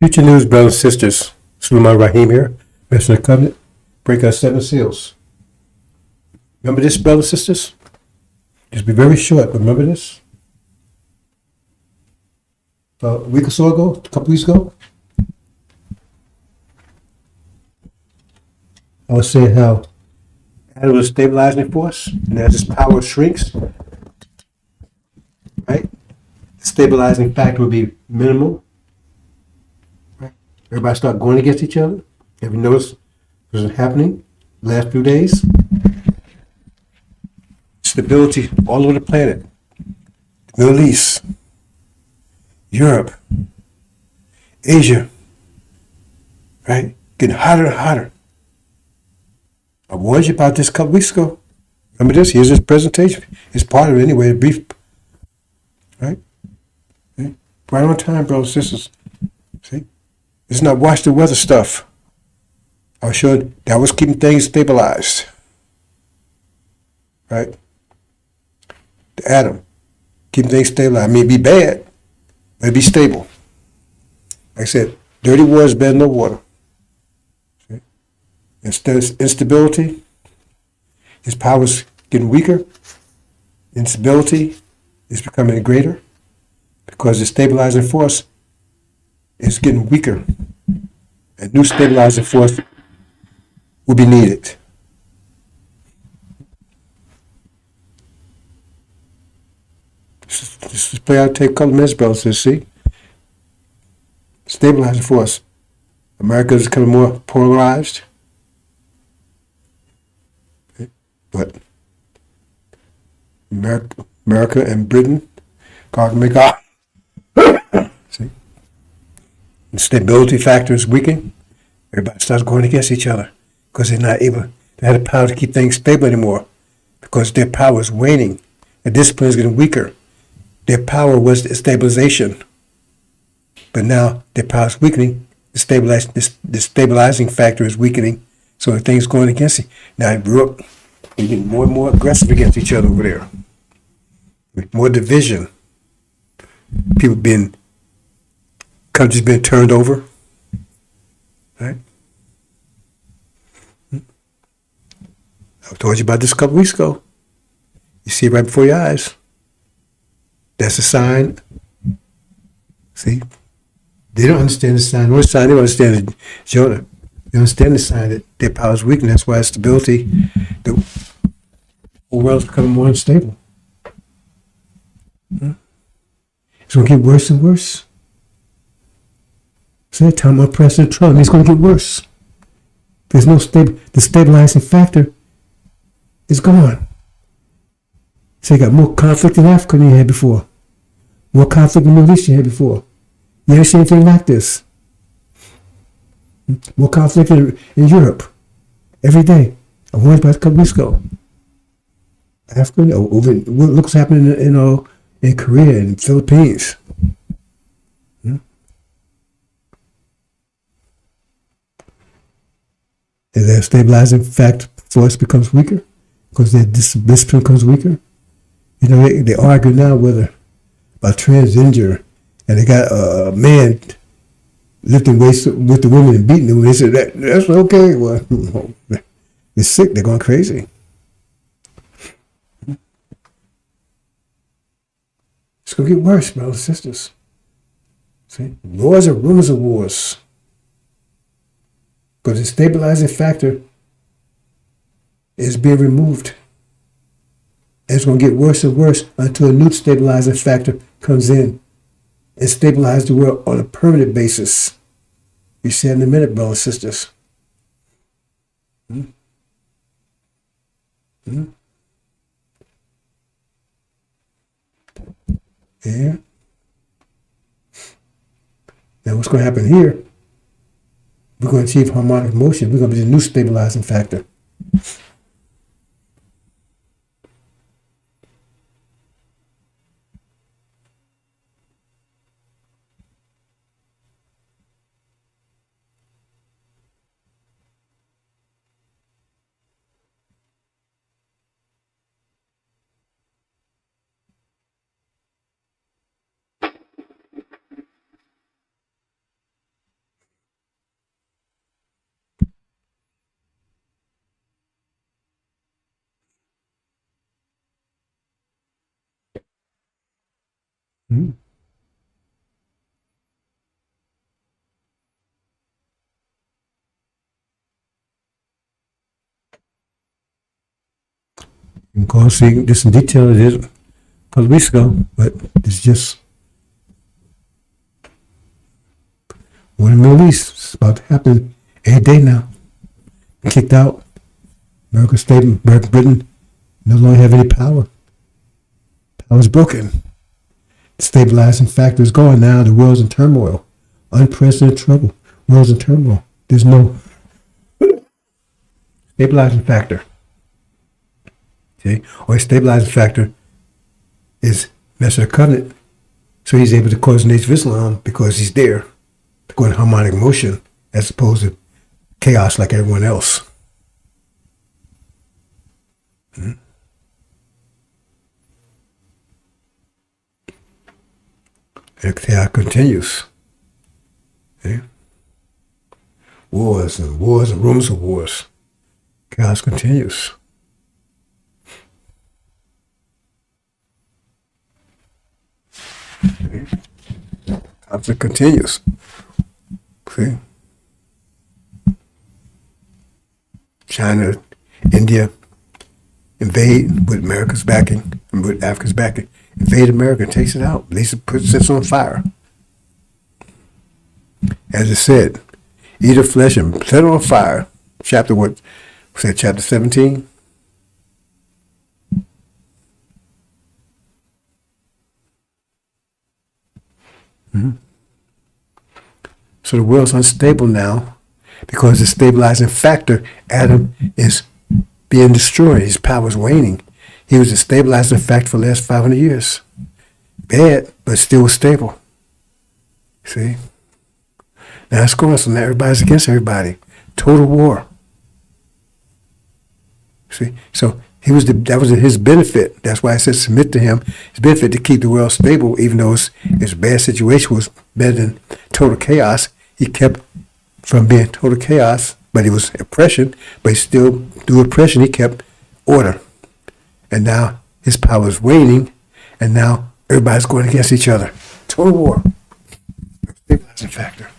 Future news, brothers and sisters. Suleiman Rahim here, Master of the Covenant. Break our seven seals. Remember this, brothers and sisters? Just be very short, but remember this? A week or so ago, a couple weeks ago, I was saying how Adam was a stabilizing force, and as his power shrinks, right, the stabilizing factor will be minimal. Right? Everybody start going against each other. Have you noticed what's been happening the last few days? Stability all over the planet. The Middle East, Europe, Asia, right? Getting hotter and hotter. I warned you about this a couple weeks ago. Remember this? Here's this presentation. It's part of it anyway, a brief, right? Okay. Right on time, brothers and sisters. See? It's not watch the weather stuff. I was showing that was keeping things stabilized. Right? The atom. Keeping things stabilized. It may be bad, but it be stable. Like I said, dirty water is better than no water. See? Instability, his power is getting weaker. Instability is becoming greater because the stabilizing force is getting weaker. A new stabilizing force will be needed. This is play out, take a couple minutes, brothers, to see. Stabilizing force. America is becoming more polarized. Okay. But America and Britain can't make up. See? The stability factor is weakening. Everybody starts going against each other because they're not able to have the power to keep things stable anymore because their power is waning. The discipline is getting weaker. Their power was the stabilization, but now their power is weakening. The stabilizing factor is weakening, so the things going against it. Now they're getting more and more aggressive against each other over there. More division. Countries being turned over. Right? I told you about this a couple weeks ago. You see it right before your eyes. That's a sign. See? They don't understand the sign. What sign? They don't understand the Jonah. They understand the sign that their power is weak, and that's why stability, the whole world is becoming more unstable. It's going to get worse and worse. So that time President Trump, it's going to get worse. There's no the stabilizing factor is gone. So you got more conflict in Africa than you had before. More conflict in the Middle East than you had before. You ever seen anything like this? More conflict in Europe. Every day. I warned about it a couple weeks ago. Africa, look what's happening in Korea and the Philippines. And their stabilizing force becomes weaker because their discipline becomes weaker. You know, they argue now about transgender, and they got a man lifting weights with the women and beating them. They said that's okay. Well, they're sick. They're going crazy. It's going to get worse, brothers and sisters. See, wars are rumors of wars, but the stabilizing factor is being removed. And it's going to get worse and worse until a new stabilizing factor comes in and stabilize the world on a permanent basis. You see in a minute, brothers and sisters. Yeah. Now what's going to happen here? We're going to achieve harmonic motion. We're going to be the new stabilizing factor. Hmm. You can go see this in detail. It is a couple of weeks ago, but it's just one in the Middle East. It's about to happen every day now. Kicked out. American Britain no longer have any power. Power is broken. The stabilizing factor is gone now. The world's in turmoil. Unprecedented trouble. World's in turmoil. There's no stabilizing factor. Okay? Or a stabilizing factor is Master Covenant. So he's able to cause Native Islam because he's there to go in harmonic motion as opposed to chaos like everyone else. Hmm? And chaos continues. Okay? Wars and rumors of wars. Chaos continues. Okay? Conflict continues. See? China, India invade with America's backing and with Africa's backing. Invade America and takes it out. At least it sets on fire. As it said, eat of flesh and set it on fire. Chapter what? Was that chapter 17? Mm-hmm. So the world's unstable now because the stabilizing factor, Adam, is being destroyed. His power is waning. He was a stabilizing factor for the last 500 years. Bad, but still stable. See? Now it's going, so now everybody's against everybody. Total war. See? So that was his benefit. That's why I said submit to him. His benefit to keep the world stable, even though his bad situation was better than total chaos. He kept from being total chaos, but it was oppression, but he still, through oppression, he kept order. And now his power is waning, and now everybody's going against each other. Total war. Stabilizing factor.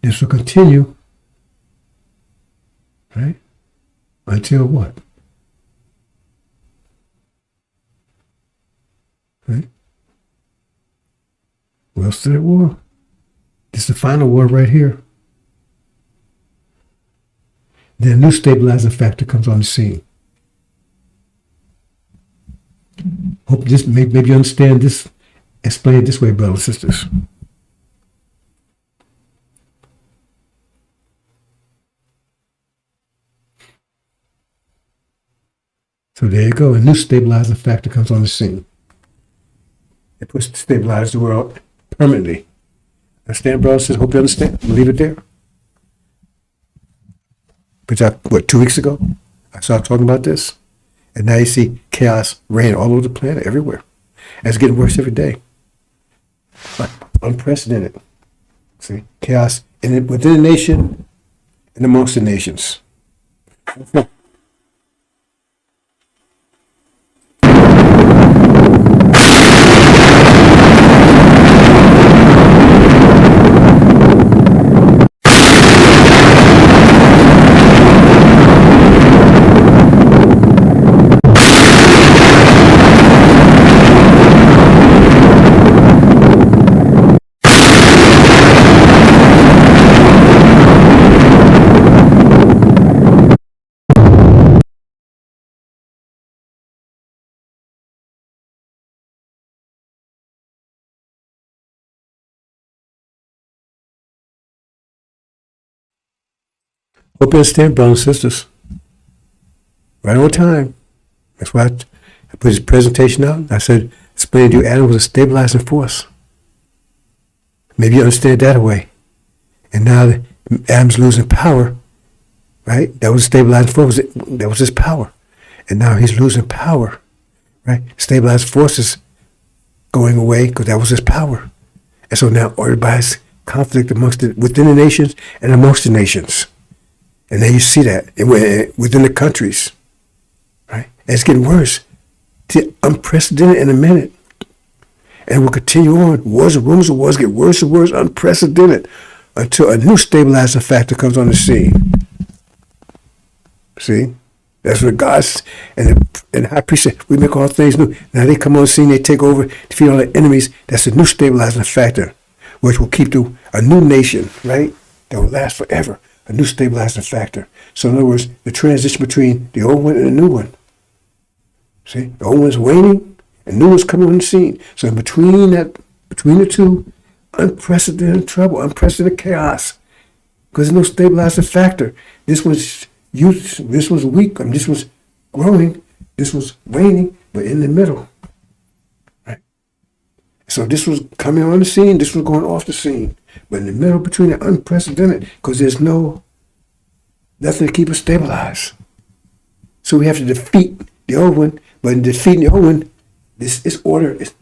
This will continue, right? Until what? Right? We're still at war. This is the final war right here. Then a new stabilizing factor comes on the scene. Hope this maybe you understand this. Explain it this way, brothers and sisters. So there you go. A new stabilizing factor comes on the scene. It puts to stabilize the world permanently. Understand, brothers and sisters? Hope you understand. We'll leave it there. But 2 weeks ago, I started talking about this. And now you see chaos reign all over the planet, everywhere. And it's getting worse every day. Unprecedented. See, chaos within the nation and amongst the nations. Hope you understand, brothers and sisters. Right on time. That's why I put his presentation out. I said, explain to you, Adam was a stabilizing force. Maybe you understand that away. And now that Adam's losing power, right? That was a stabilizing force. That was his power. And now he's losing power, right? Stabilizing forces going away because that was his power. And so now everybody's conflict within the nations and amongst the nations. And then you see that within the countries, right? And it's getting worse. to unprecedented in a minute. And will continue on. Wars and rumors of wars get worse and worse, unprecedented, until a new stabilizing factor comes on the scene. See? That's what God's, and the high priest said, we make all things new. Now they come on the scene, they take over, defeat all their enemies. That's a new stabilizing factor, which will keep a new nation, right? That will last forever. A new stabilizing factor. So in other words, the transition between the old one and the new one. See? The old one's waning, and new one's coming on the scene. So in between the two, unprecedented trouble, unprecedented chaos. Because there's no stabilizing factor. This was weak, this was growing, this was waning, but in the middle. Right? So this was coming on the scene, this was going off the scene. But in the middle between the unprecedented, because there's nothing to keep us stabilized. So we have to defeat the old one, but in defeating the old one, this order is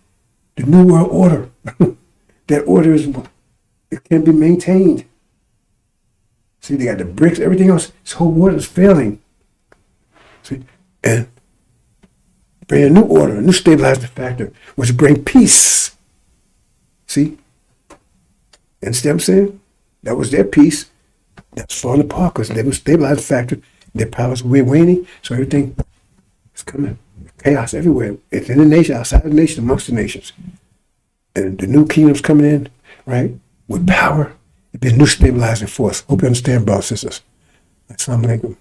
the new world order. That order it can be maintained. See, they got the bricks, everything else. This whole world is failing. See, and bring a new order, a new stabilizing factor, which bring peace. See, understand what I'm saying? That was their peace. That's falling apart because they were stabilizing factor. Their powers were waning, so everything is coming. Chaos everywhere. It's in the nation, outside the nation, amongst the nations. And the new kingdom's coming in, right? With power. It'd be a new stabilizing force. Hope you understand, brothers and sisters. Assalamu alaikum.